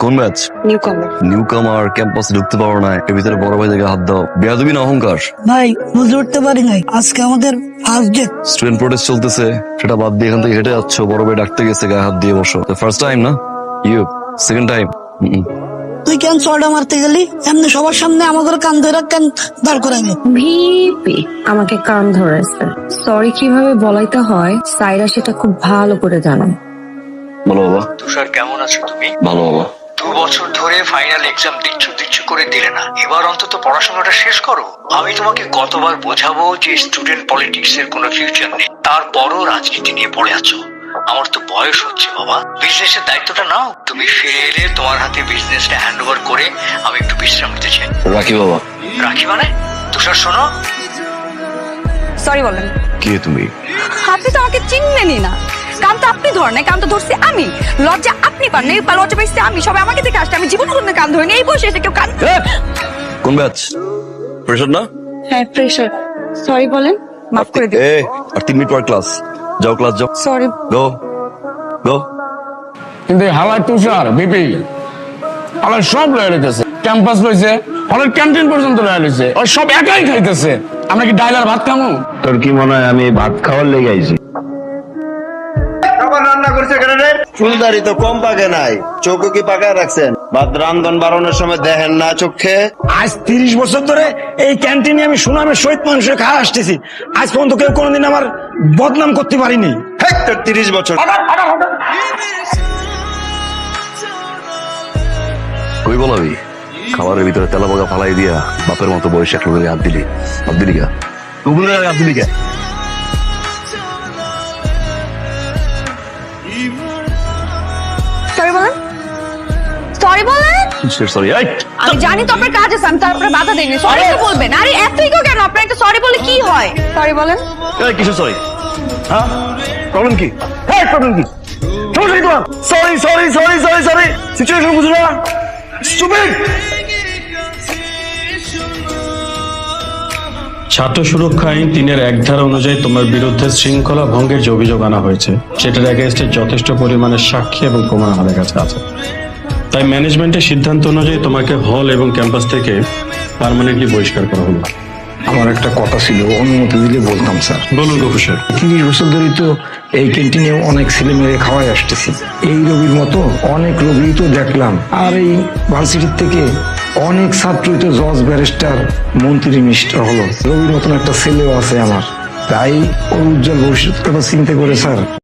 কোন batch? New কামার ক্যাম্পাসে ঢুকতে পারো না, এর ভিতরে বড় ভাই থেকে হাত দাও, বেয়াদবি না অহংকার? ভাই বুঝে উঠতে পারি নাই, আজকে আমাদের ফার্স্ট ডে। স্টুডেন্ট প্রোটেস্ট চলতেছে, সেটা বাদ দিয়ে এখান থেকে হেঁটে যাচ্ছ, বড় ভাই ডাকতে গেছে, গায়ে হাত দিয়ে বসো। ফার্স্ট টাইম না, ইউ সেকেন্ড টাইম। তুই কেন চড়া মারতে গেলি? এমনি সবার সামনে আমাদের কান ধরে কেন দাঁড় করাইলি? ভিপি আমাকে কান ধরেছে। সরি কিভাবে বলাইতে হয় সাইরা সেটা খুব ভালো করে জানো। বলো বাবা। তুষার কেমন আছো তুমি? ভালো বাবা। 2 বছর ধরে ফাইনাল এক্সাম দিচ্ছ করে দিলে না, এবার অন্তত পড়াশোনাটা শেষ করো। আমি তোমাকে কতবার বোঝাবো যে স্টুডেন্ট পলিটিক্স এর কোনো ফিউচার নেই, তারপরও রাজনীতি নিয়ে পড়ে আছো। আমার তো বয়স হচ্ছে বাবা, বিজনেসের দায়িত্বটা নাও। তুমি ফিরে এলে তোমার হাতে বিজনেসটা হ্যান্ড ওভার করে আমি একটু বিশ্রাম নিতে চাই। রাখি বাবা। রাখি মানে? তুষার শোনো, সরি বলেন। কে তুমি? আপনি তো আমাকে চিনলেনই না। কান তো আপনি ধরেন নাই, কান তো ধরছি আমি। লজ্জা আপনি পান নাই, লজ্জা পাইছি আমি। সবাই আমাকে দেখে আসছে, আমি জীবনে কোনো কান ধরিনি। এই বসে এসে কেউ কান। কোন ব্যাচ? প্রেশার না? হ্যাঁ প্রেশার। সরি বলেন, মাফ করে দিন। আর 3 মিনিট পর ক্লাস। যাও ক্লাস যাও। সরি। গো গো। কিন্তু হালার তুষার বিপি হালার সব লয়ে লইতেছে, ক্যাম্পাস লইছে, হলের ক্যান্টিন পর্যন্ত লয়ে লইছে। ওই সব একাই খাইতেছে। আমরা কি ডাইলার ভাত খামু? তোর কি মনে হয় আমি ভাত খাওয়ার লেগে আইছি? রান্না করছে ফুলদারি তো কম পাকে নাই, চোখও কি পাকায় রাখছেন? ভাত রান্ধন বাড়ানোর সময় দেখেন না চোখে? আজ 30 বছর ধরে এই ক্যান্টিনে আমি সুনামের সহিত মানুষের খাওয়া আসতেছি। আজ পর্যন্ত কেউ কোনোদিন আমার বদনাম করতে পারিনি। তোর 30 বছর কই বলাবি? খাবারের ভিতরে তেলা পাকা ফালাই দিয়া বাপের মতো বয়সে এক লোকের হাত দিলি। হাত দিলি কা? তুগুলের হাত দিলি কা? সরি বলেন। সরি বলেন। সরি। আমি জানি তো আপনার কাজ আছে, আমি তারপরে বাধা দেইনি। সরি তো বলবেন। আরে এতই কেন? আপনার একটা সরি বলে কি হয়? সরি বলেন। কিছু সরি? হ্যাঁ, প্রবলেম কি? হ্যাঁ, প্রবলেম কি? Sorry sorry sorry sorry sorry, situation বুঝো না? স্টুপিড। ছাত্র সুরক্ষা আইন 3-এর 1 ধারা অনুযায়ী তোমার বিরুদ্ধে শৃঙ্খলা ভঙ্গের যে অভিযোগ আনা হয়েছে, সেটার এগেইনস্টে যথেষ্ট পরিমাণে সাক্ষী এবং প্রমাণ আমাদের কাছে আছে। তাই ম্যানেজমেন্টের সিদ্ধান্ত অনুযায়ী তোমাকে হল এবং ক্যাম্পাস থেকে পার্মানেন্টলি বহিষ্কার করা হলো। আমার একটা কথা ছিল, অনুমতি দিলে বলতাম স্যার। বলুন গফুর সাহেব। 30 বছর ধরে তো এই ক্যান্টিনে অনেক ছেলে মেয়ে খাওয়াই আসতেছি। এই রবির মতো অনেক রবি তো দেখলাম, আর এই ভার্সিটির থেকে অনেক ছাত্রই তো জজ, ব্যারিস্টার, মন্ত্রী, মিনিস্টার হলো। রবির মতন একটা ছেলেও আছে আমার, তাই ওর উজ্জ্বল ভবিষ্যৎ কথা চিন্তা করে স্যার